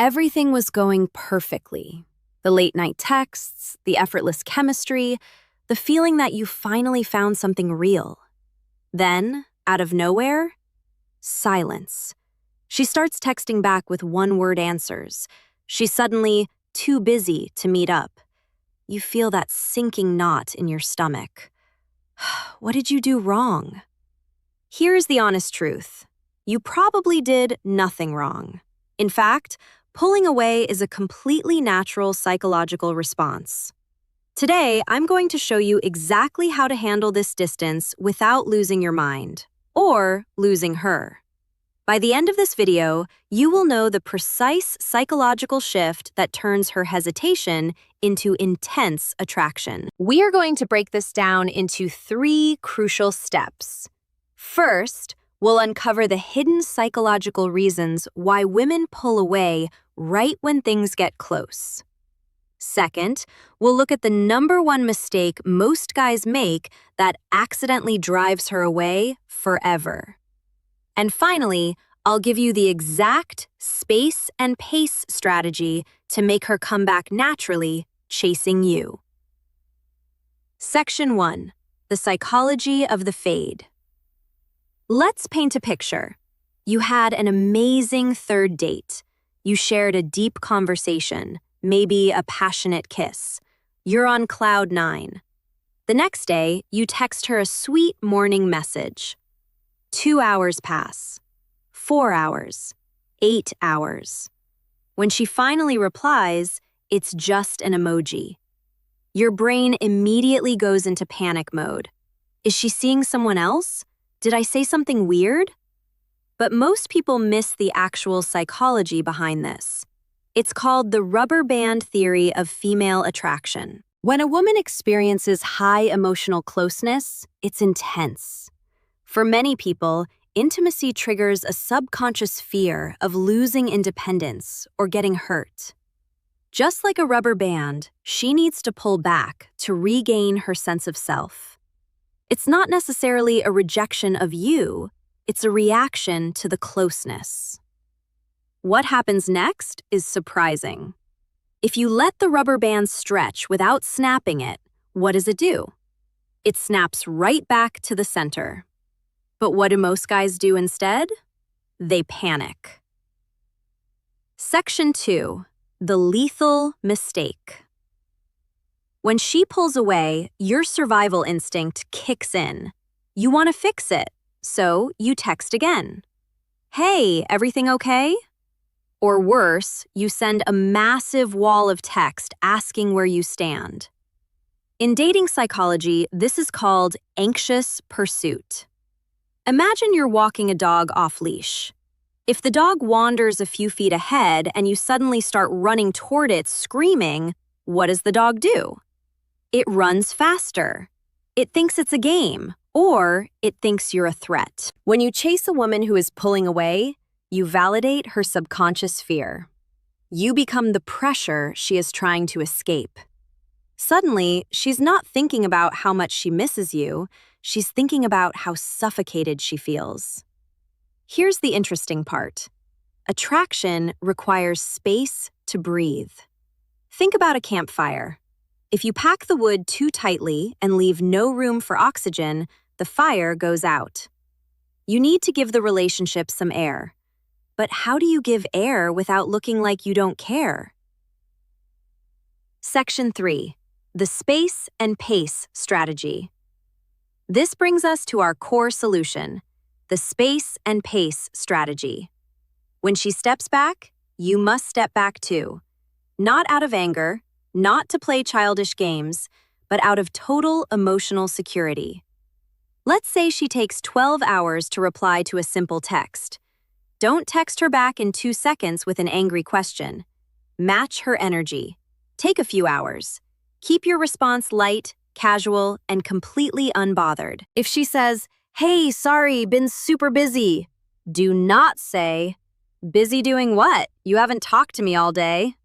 Everything was going perfectly. The late-night texts, the effortless chemistry, the feeling that you finally found something real. Then, out of nowhere, silence. She starts texting back with one-word answers. She's suddenly too busy to meet up. You feel that sinking knot in your stomach. What did you do wrong? Here's the honest truth. You probably did nothing wrong. In fact, pulling away is a completely natural psychological response. Today, I'm going to show you exactly how to handle this distance without losing your mind, or losing her. By the end of this video, you will know the precise psychological shift that turns her hesitation into intense attraction. We are going to break this down into 3 crucial steps. First, we'll uncover the hidden psychological reasons why women pull away right when things get close. Second, we'll look at the #1 mistake most guys make that accidentally drives her away forever. And finally, I'll give you the exact space and pace strategy to make her come back naturally, chasing you. Section 1. The psychology of the fade. Let's paint a picture. You had an amazing third date. You shared a deep conversation, maybe a passionate kiss. You're on cloud 9. The next day, you text her a sweet morning message. 2 hours pass. 4 hours. 8 hours. When she finally replies, it's just an emoji. Your brain immediately goes into panic mode. Is she seeing someone else? Did I say something weird? But most people miss the actual psychology behind this. It's called the rubber band theory of female attraction. When a woman experiences high emotional closeness, it's intense. For many people, intimacy triggers a subconscious fear of losing independence or getting hurt. Just like a rubber band, she needs to pull back to regain her sense of self. It's not necessarily a rejection of you, it's a reaction to the closeness. What happens next is surprising. If you let the rubber band stretch without snapping it, what does it do? It snaps right back to the center. But what do most guys do instead? They panic. Section 2. The lethal mistake. When she pulls away, your survival instinct kicks in. You want to fix it, so you text again. Hey, everything okay? Or worse, you send a massive wall of text asking where you stand. In dating psychology, this is called anxious pursuit. Imagine you're walking a dog off-leash. If the dog wanders a few feet ahead and you suddenly start running toward it screaming, what does the dog do? It runs faster. It thinks it's a game, or it thinks you're a threat. When you chase a woman who is pulling away, you validate her subconscious fear. You become the pressure she is trying to escape. Suddenly, she's not thinking about how much she misses you, she's thinking about how suffocated she feels. Here's the interesting part. Attraction requires space to breathe. Think about a campfire. If you pack the wood too tightly and leave no room for oxygen, the fire goes out. You need to give the relationship some air. But how do you give air without looking like you don't care? Section 3. The space and pace strategy. This brings us to our core solution, the space and pace strategy. When she steps back, you must step back too. Not out of anger, not to play childish games, but out of total emotional security. Let's say she takes 12 hours to reply to a simple text. Don't text her back in 2 seconds with an angry question. Match her energy. Take a few hours. Keep your response light, casual, and completely unbothered. If she says, "Hey, sorry, been super busy," do not say, "Busy doing what? You haven't talked to me all day."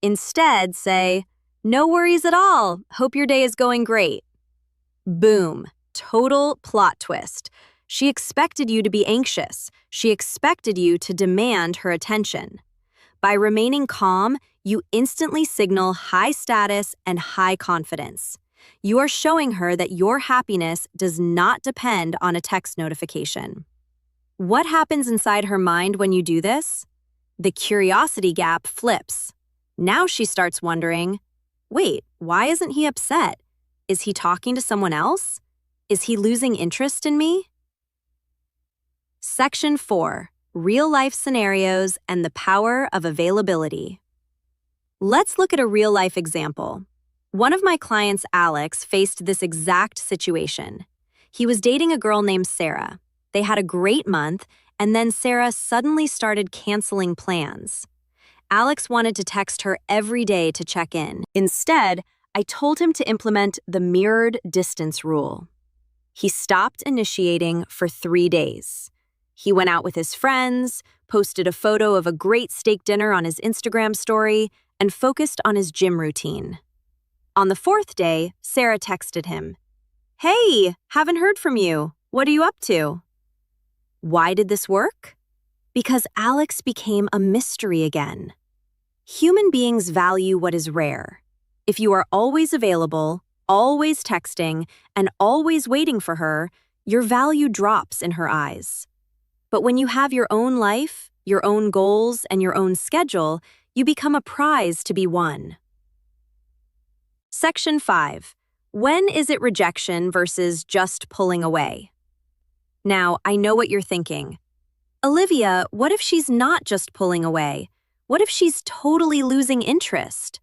Instead, say, "No worries at all. Hope your day is going great." Boom. Total plot twist. She expected you to be anxious. She expected you to demand her attention. By remaining calm, you instantly signal high status and high confidence. You are showing her that your happiness does not depend on a text notification. What happens inside her mind when you do this? The curiosity gap flips. Now she starts wondering, wait, why isn't he upset? Is he talking to someone else? Is he losing interest in me? Section 4. Real-life scenarios and the power of availability. Let's look at a real-life example. One of my clients, Alex, faced this exact situation. He was dating a girl named Sarah. They had a great month, and then Sarah suddenly started canceling plans. Alex wanted to text her every day to check in. Instead, I told him to implement the mirrored distance rule. He stopped initiating for 3 days. He went out with his friends, posted a photo of a great steak dinner on his Instagram story, and focused on his gym routine. On the 4th day, Sarah texted him, "Hey, haven't heard from you. What are you up to?" Why did this work? Because Alex became a mystery again. Human beings value what is rare. If you are always available, always texting, and always waiting for her, your value drops in her eyes. But when you have your own life, your own goals, and your own schedule, you become a prize to be won. Section 5. When is it rejection versus just pulling away? Now, I know what you're thinking. Olivia, what if she's not just pulling away? What if she's totally losing interest?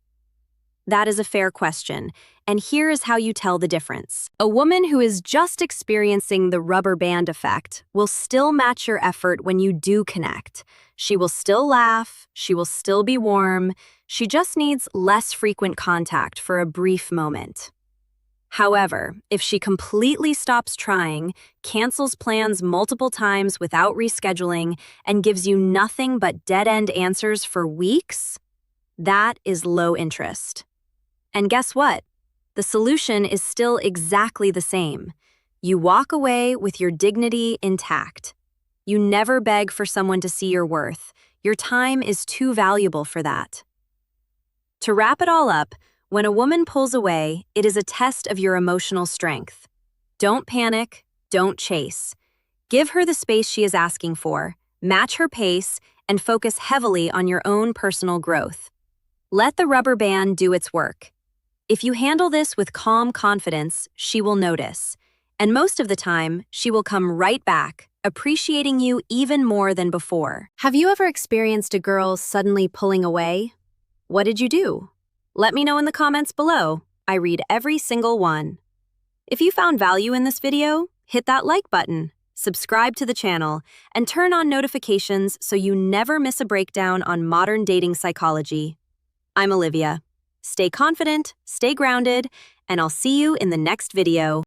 That is a fair question, and here is how you tell the difference. A woman who is just experiencing the rubber band effect will still match your effort when you do connect. She will still laugh, she will still be warm, she just needs less frequent contact for a brief moment. However, if she completely stops trying, cancels plans multiple times without rescheduling, and gives you nothing but dead-end answers for weeks, that is low interest. And guess what? The solution is still exactly the same. You walk away with your dignity intact. You never beg for someone to see your worth. Your time is too valuable for that. To wrap it all up, when a woman pulls away, it is a test of your emotional strength. Don't panic, don't chase. Give her the space she is asking for, match her pace, and focus heavily on your own personal growth. Let the rubber band do its work. If you handle this with calm confidence, she will notice. And most of the time, she will come right back, appreciating you even more than before. Have you ever experienced a girl suddenly pulling away? What did you do? Let me know in the comments below. I read every single one. If you found value in this video, hit that like button, subscribe to the channel, and turn on notifications so you never miss a breakdown on modern dating psychology. I'm Olivia. Stay confident, stay grounded, and I'll see you in the next video.